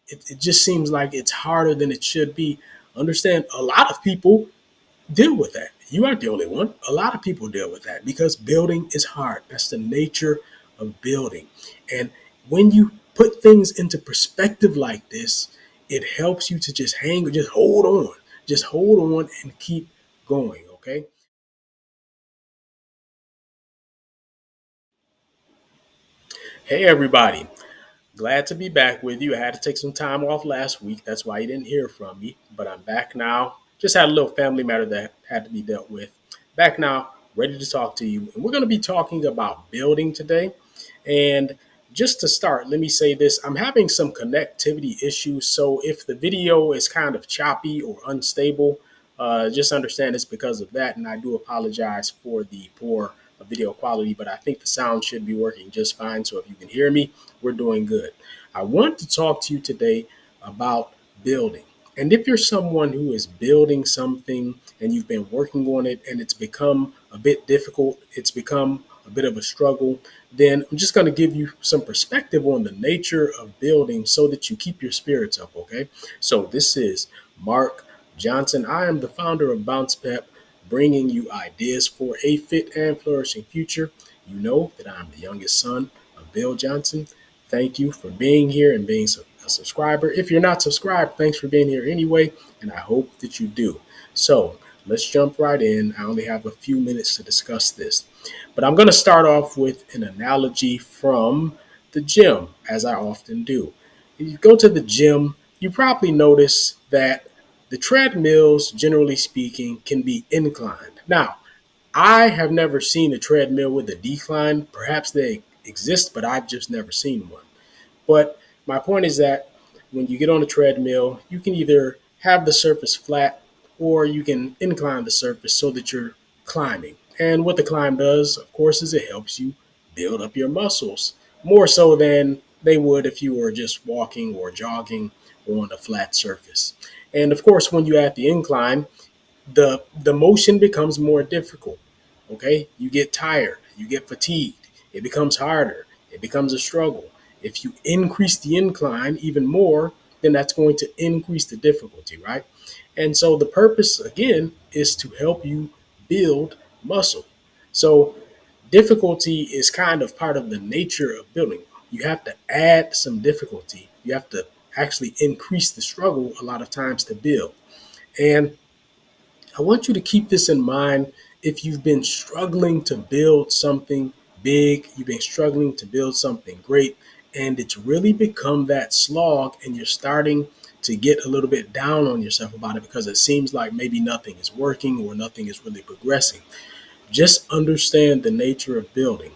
it just seems like it's harder than it should be. Understand, a lot of people deal with that. You aren't the only one. A lot of people deal with that because building is hard. That's the nature of building. And when you put things into perspective like this, it helps you to just hold on and keep going. Okay. Hey, everybody. Glad to be back with you. I had to take some time off last week. That's why you didn't hear from me. But I'm back now. Just had a little family matter that had to be dealt with. Back now, ready to talk to you. And we're going to be talking about building today. And just to start, let me say this. I'm having some connectivity issues. So if the video is kind of choppy or unstable, just understand it's because of that. And I do apologize for the poor video quality, but I think the sound should be working just fine. So if you can hear me, we're doing good. I want to talk to you today about building. And if you're someone who is building something and you've been working on it and it's become a bit difficult, it's become a bit of a struggle, then I'm just going to give you some perspective on the nature of building so that you keep your spirits up, okay? So this is Mark Johnson. I am the founder of Bounce Pep, bringing you ideas for a fit and flourishing future. You know that I'm the youngest son of Bill Johnson. Thank you for being here and being a subscriber. If you're not subscribed, thanks for being here anyway, and I hope that you do. So let's jump right in. I only have a few minutes to discuss this, but I'm going to start off with an analogy from the gym, as I often do. If you go to the gym, you probably notice that the treadmills, generally speaking, can be inclined. Now, I have never seen a treadmill with a decline. Perhaps they exist, but I've just never seen one. But my point is that when you get on a treadmill, you can either have the surface flat or you can incline the surface so that you're climbing. And what the climb does, of course, is it helps you build up your muscles more so than they would if you were just walking or jogging on a flat surface. And of course, when you add the incline, the motion becomes more difficult. Okay, you get tired, you get fatigued, it becomes harder, it becomes a struggle. If you increase the incline even more, then that's going to increase the difficulty, right? And so the purpose again is to help you build muscle. So difficulty is kind of part of the nature of building. You have to add some difficulty, you have to actually increase the struggle a lot of times to build. And I want you to keep this in mind if you've been struggling to build something big, you've been struggling to build something great, and it's really become that slog, and you're starting to get a little bit down on yourself about it because it seems like maybe nothing is working or nothing is really progressing. Just understand the nature of building.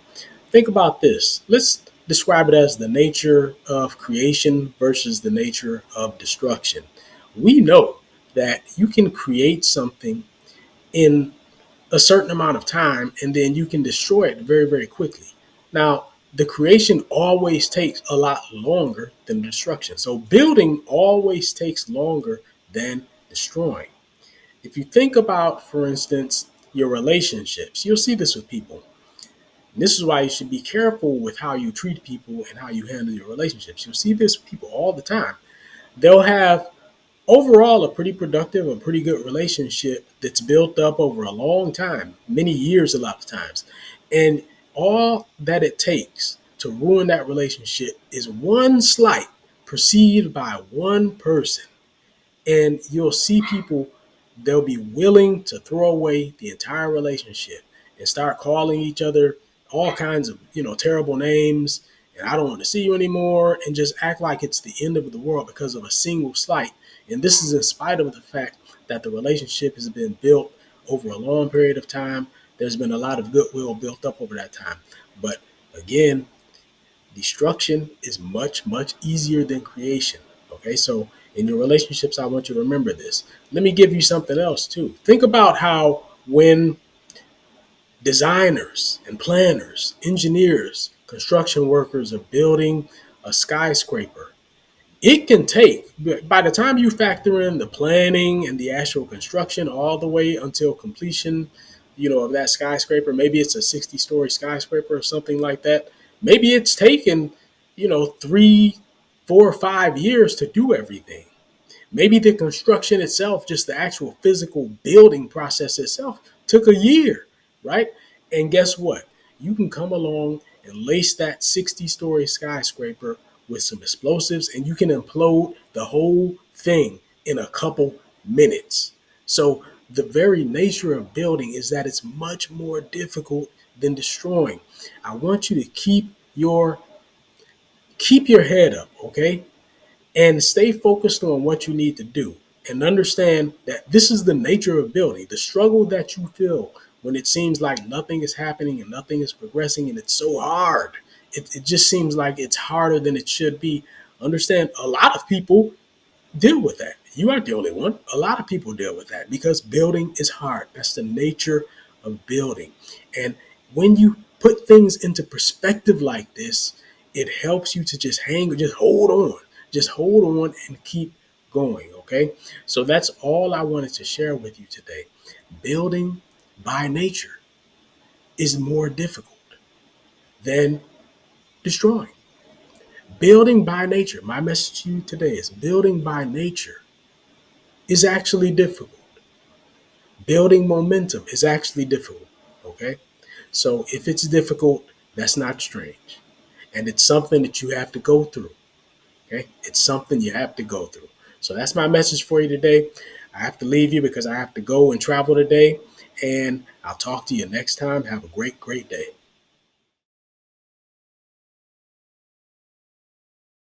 Think about this. Let's describe it as the nature of creation versus the nature of destruction. We know that you can create something in a certain amount of time and then you can destroy it very, very quickly. Now, the creation always takes a lot longer than destruction. So, building always takes longer than destroying. If you think about, for instance, your relationships, you'll see this with people. And this is why you should be careful with how you treat people and how you handle your relationships. You'll see this with people all the time. They'll have overall a pretty productive, a pretty good relationship that's built up over a long time, many years a lot of times. And all that it takes to ruin that relationship is one slight perceived by one person, and you'll see people, they'll be willing to throw away the entire relationship and start calling each other all kinds of terrible names, and I don't want to see you anymore, and just act like it's the end of the world because of a single slight. And this is in spite of the fact that the relationship has been built over a long period of time. There's been a lot of goodwill built up over that time. But again, destruction is much, much easier than creation. Okay, so in your relationships, I want you to remember this. Let me give you something else too. Think about how when designers and planners, engineers, construction workers are building a skyscraper, it can take, by the time you factor in the planning and the actual construction all the way until completion, of that skyscraper, maybe it's a 60-story skyscraper or something like that. Maybe it's taken, 3, 4 or 5 years to do everything. Maybe the construction itself, just the actual physical building process itself, took a year, right? And guess what? You can come along and lace that 60-story skyscraper with some explosives, and you can implode the whole thing in a couple minutes. So, the very nature of building is that it's much more difficult than destroying. I want you to keep your head up, okay? And stay focused on what you need to do and understand that this is the nature of building. The struggle that you feel when it seems like nothing is happening and nothing is progressing and it's so hard. It just seems like it's harder than it should be. Understand, a lot of people deal with that. You aren't the only one. A lot of people deal with that because building is hard. That's the nature of building. And when you put things into perspective like this, it helps you to just hold on, and keep going. Okay. So that's all I wanted to share with you today. Building by nature is more difficult than destroying. Building by nature, my message to you today is building by nature is actually difficult. Building momentum is actually difficult. Okay. So if it's difficult, that's not strange. And it's something that you have to go through. Okay. It's something you have to go through. So that's my message for you today. I have to leave you because I have to go and travel today. And I'll talk to you next time. Have a great, great day.